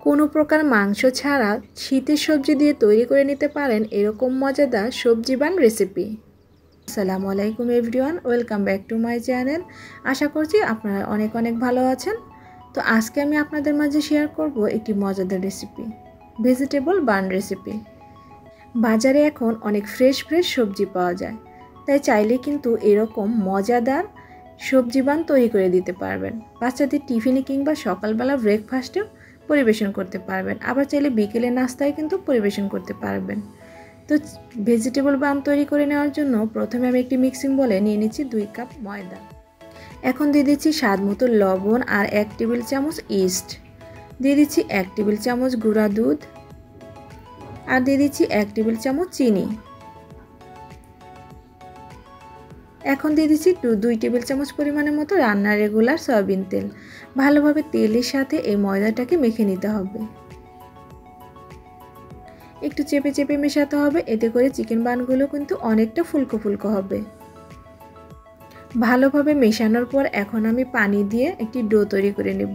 কোনো প্রকার মাংস ছাড়া শীতের সবজি দিয়ে তৈরি করে নিতে পারেন এরকম মজাদার সবজি বান রেসিপি। আসসালামু আলাইকুম everyone, welcome back to my channel. আশা করছি আপনারা অনেক অনেক ভালো আছেন। তো আজকে আমি আপনাদের মাঝে শেয়ার করব একটি মজাদার রেসিপি, ভেজিটেবল বান রেসিপি। বাজারে এখন অনেক ফ্রেশ সবজি পাওয়া যায়, তাই চাইলে কিন্তু এরকম মজাদার সবজি বান তৈরি করে দিতে পারবেন। বাচ্চাদের টিফিনে কিংবা সকালবেলা ব্রেকফাস্টেও পরিবেশন করতে পারবেন, আবার চাইলে বিকেলে নাস্তায় কিন্তু পরিবেশন করতে পারবেন। তো ভেজিটেবল বান তৈরি করে নেওয়ার জন্য প্রথমে আমি একটি মিক্সিং বলে নিয়ে নিচ্ছি 2 কাপ ময়দা। এখন দিয়ে দিচ্ছি স্বাদ মতো লবণ আর 1 টেবিল চামচ ইস্ট। দিয়ে দিচ্ছি 1 টেবিল চামচ গুঁড়া দুধ আর দিয়ে দিচ্ছি 1 টেবিল চামচ চিনি। এখন দিয়ে দিচ্ছি 2 টেবিল চামচ পরিমাণের মতো রান্নার রেগুলার সয়াবিন তেল। ভালোভাবে তেলের সাথে এই ময়দাটাকে মেখে নিতে হবে। একটু চেপে চেপে মেশাতে হবে, এতে করে চিকেন বানগুলো কিন্তু অনেকটা ফুলকো ফুলকো হবে। ভালোভাবে মেশানোর পর এখন আমি পানি দিয়ে একটি ডো তৈরি করে নেব।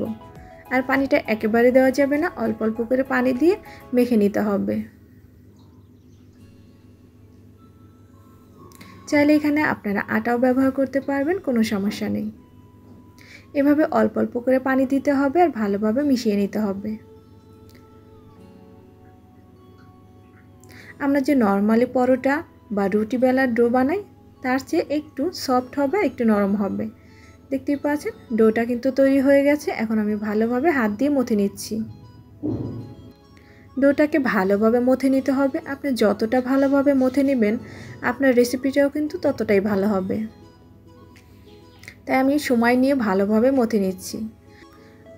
আর পানিটা একেবারে দেওয়া যাবে না, অল্প অল্প করে পানি দিয়ে মেখে নিতে হবে। চাইলে এখানে আপনারা আটাও ব্যবহার করতে পারবেন, কোনো সমস্যা নেই। এভাবে অল্প অল্প করে পানি দিতে হবে আর ভালোভাবে মিশিয়ে নিতে হবে। আমরা যে নর্মালি পরোটা বা রুটি বেলার ডো বানাই তার চেয়ে একটু সফট হবে, একটু নরম হবে। দেখতেই পাচ্ছেন ডোটা কিন্তু তৈরি হয়ে গেছে। এখন আমি ভালোভাবে হাত দিয়ে মথে নিচ্ছি। ডোটাকে ভালোভাবে মথে নিতে হবে। আপনি যতটা ভালোভাবে মথে নেবেন আপনার রেসিপিটাও কিন্তু ততটাই ভালো হবে। তাই আমি সময় নিয়ে ভালোভাবে মথে নিচ্ছি।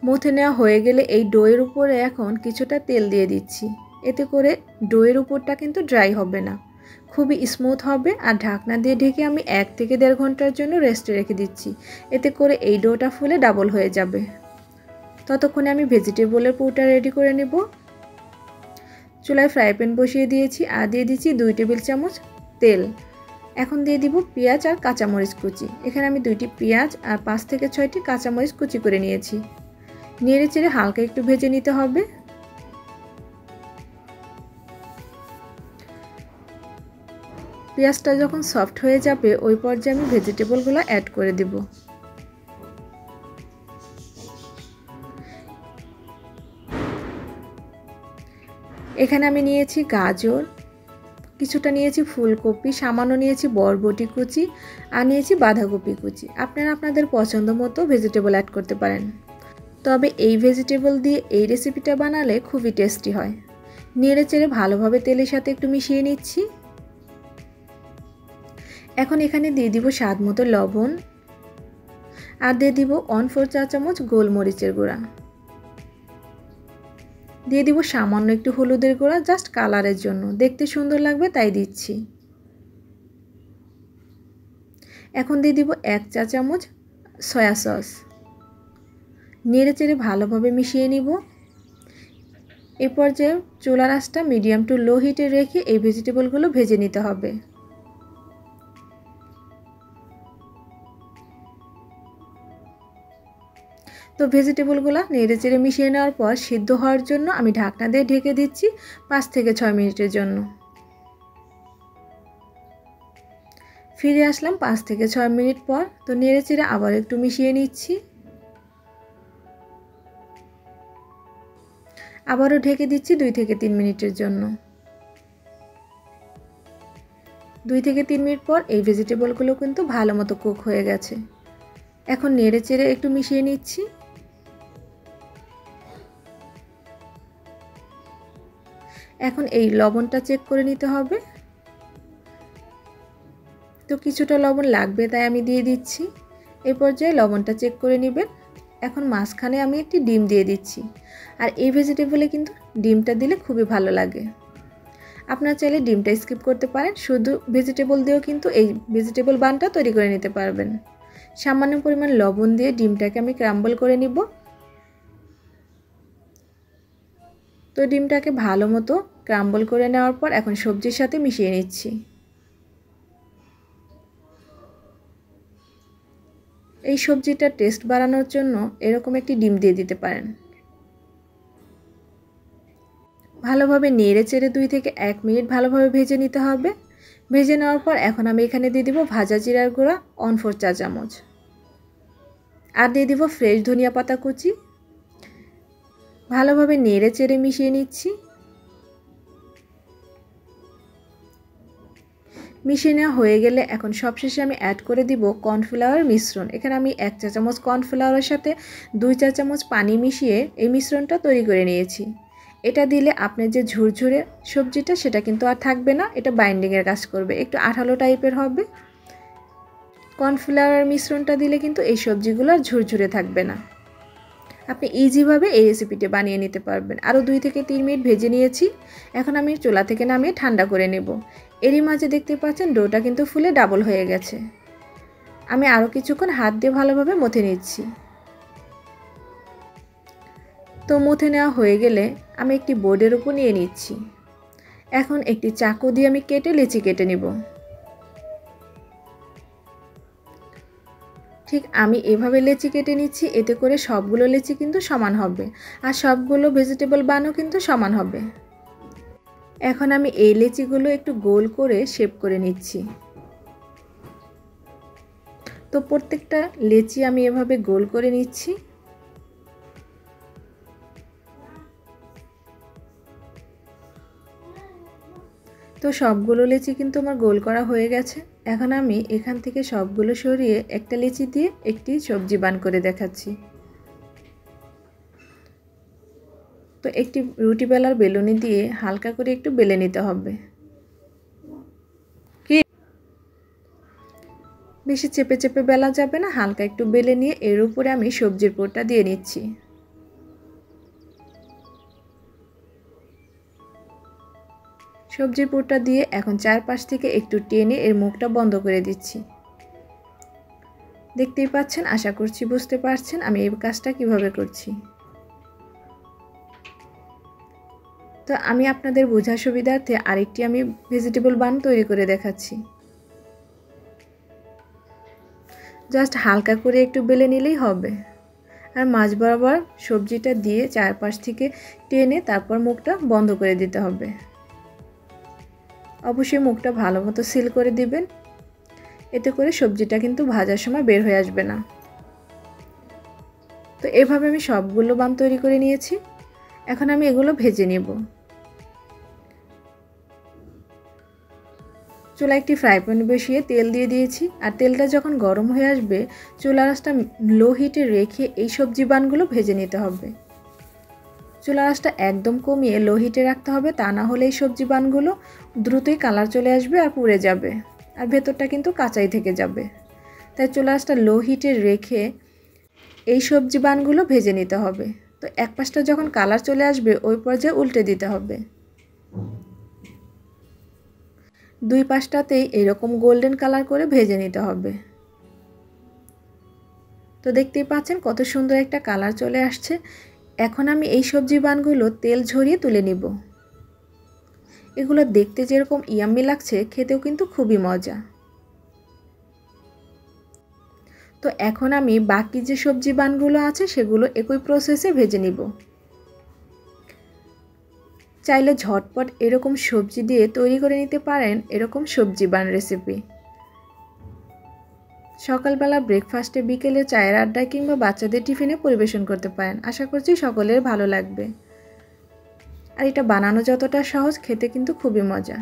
মথে নেওয়া হয়ে গেলে এই ডোয়ের উপরে এখন কিছুটা তেল দিয়ে দিচ্ছি। এতে করে ডোয়ের উপরটা কিন্তু ড্রাই হবে না, খুবই স্মুথ হবে। আর ঢাকনা দিয়ে ঢেকে আমি 1 থেকে 1.5 ঘন্টার জন্য রেস্টে রেখে দিচ্ছি। এতে করে এই ডোটা ফুলে ডাবল হয়ে যাবে। ততক্ষণে আমি ভেজিটেবলের পুরটা রেডি করে নেব। চুলায় ফ্রাই প্যান বসিয়ে দিয়েছি আর দিয়ে দিচ্ছি 2 টেবিল চামচ তেল। এখন দিয়ে দিব পেঁয়াজ আর কাঁচামরিচ কুচি। এখানে আমি 2টি পেঁয়াজ আর 5 থেকে 6টি কাঁচামরিচ কুচি করে নিয়েছি। নেড়ে চেড়ে হালকা একটু ভেজে নিতে হবে। পেঁয়াজটা যখন সফট হয়ে যাবে ওই পর্যায়ে আমি ভেজিটেবলগুলো অ্যাড করে দেব। এখানে আমি নিয়েছি গাজর, কিছুটা নিয়েছি ফুলকপি, সামান্য নিয়েছি বরবটি কুচি আর নিয়েছি বাঁধাকপি কুচি। আপনারা আপনাদের পছন্দ মতো ভেজিটেবল অ্যাড করতে পারেন। তবে এই ভেজিটেবল দিয়ে এই রেসিপিটা বানালে খুবই টেস্টি হয়। নেড়ে চেড়ে ভালোভাবে তেলের সাথে একটু মিশিয়ে নিচ্ছি। এখন এখানে দিয়ে দিব স্বাদ মতো লবণ আর দিয়ে দিব 1/4 চা চামচ গোলমরিচের গুঁড়া। দিয়ে দিব সামান্য একটু হলুদের গুঁড়া, জাস্ট কালারের জন্য, দেখতে সুন্দর লাগবে তাই দিচ্ছি। এখন দিয়ে দিব 1 চা চামচ সয়া সস। নেড়ে চেড়ে ভালোভাবে মিশিয়ে নিব। এই পর্যায়ে চুলার আঁচটা মিডিয়াম টু লো হিটে রেখে এই ভেজিটেবলগুলো ভেজে নিতে হবে। তো ভেজিটেবলগুলো নেড়ে চেড়ে মিশিয়ে নেওয়ার পর সিদ্ধ হওয়ার জন্য আমি ঢাকনা দিয়ে ঢেকে দিচ্ছি 5 থেকে 6 মিনিটের জন্য। ফিরে আসলাম 5 থেকে 6 মিনিট পর। তো নেড়ে চেড়ে আবার একটু মিশিয়ে নিচ্ছি। আবারও ঢেকে দিচ্ছি 2 থেকে 3 মিনিটের জন্য। 2 থেকে 3 মিনিট পর এই ভেজিটেবলগুলো কিন্তু ভালো মতো কুক হয়ে গেছে। এখন নেড়ে চেড়ে একটু মিশিয়ে নিচ্ছি। এখন এই লবণটা চেক করে নিতে হবে। তো কিছুটা লবণ লাগবে তাই আমি দিয়ে দিচ্ছি। এই পর্যায়ে লবণটা চেক করে নেবেন। এখন মাঝখানে আমি একটি ডিম দিয়ে দিচ্ছি। আর এই ভেজিটেবলে কিন্তু ডিমটা দিলে খুবই ভালো লাগে। আপনারা চাইলে ডিমটা স্কিপ করতে পারেন, শুধু ভেজিটেবল দিয়েও কিন্তু এই ভেজিটেবল বানটা তৈরি করে নিতে পারবেন। সামান্য পরিমাণ লবণ দিয়ে ডিমটাকে আমি ক্রাম্বল করে নিব। তো ডিমটাকে ভালো মতো ক্রাম্বল করে নেওয়ার পর এখন সবজির সাথে মিশিয়ে নিচ্ছি। এই সবজিটার টেস্ট বাড়ানোর জন্য এরকম একটি ডিম দিয়ে দিতে পারেন। ভালোভাবে নেড়ে চেড়ে 2 থেকে 1 মিনিট ভালোভাবে ভেজে নিতে হবে। ভেজে নেওয়ার পর এখন আমি এখানে দিয়ে দিব ভাজা জিরার গুঁড়া 1/4 চা চামচ, আর দিয়ে দিব ফ্রেশ ধনিয়া পাতা কুচি। ভালোভাবে নেড়ে চেড়ে মিশিয়ে নিচ্ছি। মিশিয়ে নেওয়া হয়ে গেলে এখন সবশেষে আমি অ্যাড করে দিব কর্নফ্লাওয়ার মিশ্রণ। এখানে আমি 1 চা চামচ কর্নফ্লাওয়ারের সাথে 2 চা চামচ পানি মিশিয়ে এই মিশ্রণটা তৈরি করে নিয়েছি। এটা দিলে আপনার যে ঝুরঝুরে সবজিটা সেটা কিন্তু আর থাকবে না, এটা বাইন্ডিংয়ের কাজ করবে, একটু আঠালো টাইপের হবে। কর্নফ্লাওয়ার মিশ্রণটা দিলে কিন্তু এই সবজিগুলো আর ঝুরঝুরে থাকবে না। আপনি ইজিভাবে এই রেসিপিটি বানিয়ে নিতে পারবেন। আরও 2 থেকে 3 মিনিট ভেজে নিয়েছি। এখন আমি চুলা থেকে নামিয়ে ঠান্ডা করে নেব। এরই মাঝে দেখতে পাচ্ছেন ডোটা কিন্তু ফুলে ডাবল হয়ে গেছে। আমি আরও কিছুক্ষণ হাত দিয়ে ভালোভাবে মথে নিচ্ছি। তো মথে নেওয়া হয়ে গেলে আমি একটি বোর্ডের উপর নিয়ে নিচ্ছি। এখন একটি চাকু দিয়ে আমি লেচি কেটে নেব। ঠিক আমি এভাবে লেচি কেটে নিচ্ছি, এতে করে সবগুলো লেচি কিন্তু সমান হবে, আর সবগুলো ভেজিটেবল বানও কিন্তু সমান হবে। এখন আমি এই লেচিগুলো একটু গোল করে শেপ করে নিচ্ছি। তো প্রত্যেকটা লেচি আমি এভাবে গোল করে নিচ্ছি। তো সবগুলো লেচি কিন্তু আমার গোল করা হয়ে গেছে। এখন আমি এখান থেকে সবগুলো সরিয়ে একটা লেচি দিয়ে একটি সবজি বান করে দেখাচ্ছি। তো একটি রুটি বেলার বেলুনি দিয়ে হালকা করে একটু বেলে নিতে হবে। বেশি চেপে চেপে বেলা যাবে না, হালকা একটু বেলে নিয়ে এর উপরে আমি সবজির পুরটা দিয়ে নিচ্ছি। সবজির পুরটা দিয়ে এখন চারপাশ থেকে একটু টেনে এর মুখটা বন্ধ করে দিচ্ছি। দেখতেই পাচ্ছেন, আশা করছি বুঝতে পারছেন আমি এই কাজটা কিভাবে করছি। তো আমি আপনাদের বোঝার সুবিধার্থে আরেকটি আমি ভেজিটেবল বান তৈরি করে দেখাচ্ছি। জাস্ট হালকা করে একটু বেলে নিলেই হবে, আর মাঝ বরাবর সবজিটা দিয়ে চারপাশ থেকে টেনে তারপর মুখটা বন্ধ করে দিতে হবে। অবশ্যই মুখটা ভালো মতো সিল করে দিবেন, এতে করে সবজিটা কিন্তু ভাজার সময় বের হয়ে আসবে না। তো এভাবে আমি সবগুলো বান তৈরি করে নিয়েছি। এখন আমি এগুলো ভেজে নেব। চুলা একটি ফ্রাই প্যান বসিয়ে তেল দিয়ে দিয়েছি, আর তেলটা যখন গরম হয়ে আসবে চুলা আঁচটা লো হিটে রেখে এই সবজি বানগুলো ভেজে নিতে হবে। চুলা আঁচটা একদম কমিয়ে লো হিটে রাখতে হবে, তা না হলে এই সবজি বানগুলো দ্রুতই কালার চলে আসবে আর পুড়ে যাবে, আর ভেতরটা কিন্তু কাঁচাই থেকে যাবে। তাই চুলা আঁচটা লো হিটে রেখে এই সবজি বানগুলো ভেজে নিতে হবে। তো এক পাশটা যখন কালার চলে আসবে ওই পর্যায়ে উল্টে দিতে হবে। দুই পাশটাতেই এরকম গোল্ডেন কালার করে ভেজে নিতে হবে। তো দেখতেই পাচ্ছেন কত সুন্দর একটা কালার চলে আসছে। এখন আমি এই সবজি বানগুলো তেল ঝরিয়ে তুলে নিব। এগুলো দেখতে যেরকম ইয়াম্মি লাগছে, খেতেও কিন্তু খুবই মজা। তো এখন আমি বাকি যে সবজি বানগুলো আছে সেগুলো একই প্রসেসে ভেজে নিব। চাইলে ঝটপট এরকম সবজি দিয়ে তৈরি করে নিতে পারেন এরকম সবজি বান রেসিপি। সকালবেলা ব্রেকফাস্টে, বিকেলে চায়ের আড্ডায় কিংবা বাচ্চাদের টিফিনে পরিবেশন করতে পারেন। আশা করছি সকলের ভালো লাগবে। আর এটা বানানো যতটা সহজ, খেতে কিন্তু খুবই মজা।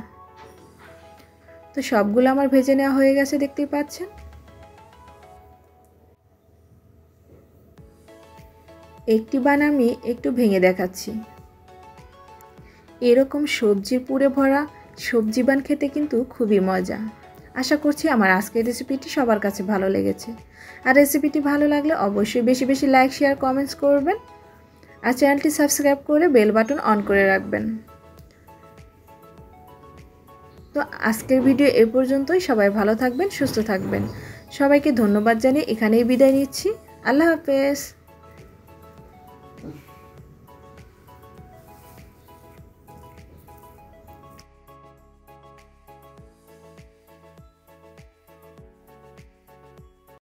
তো সবগুলো আমার ভেজে নেওয়া হয়ে গেছে, দেখতেই পাচ্ছেন। একটি বান আমি একটু ভেঙে দেখাচ্ছি। এরকম সবজির পুরে ভরা সবজি বান খেতে কিন্তু খুবই মজা। আশা করছি আমার আজকের রেসিপিটি সবার কাছে ভালো লেগেছে। আর রেসিপিটি ভালো লাগলে অবশ্যই বেশি বেশি লাইক, শেয়ার, কমেন্টস করবেন। আর চ্যানেলটি সাবস্ক্রাইব করে বেল বাটন অন করে রাখবেন। তো আজকের ভিডিও এ পর্যন্তই। সবাই ভালো থাকবেন, সুস্থ থাকবেন। সবাইকে ধন্যবাদ জানিয়ে এখানেই বিদায় নিচ্ছি। আল্লাহ হাফেজ।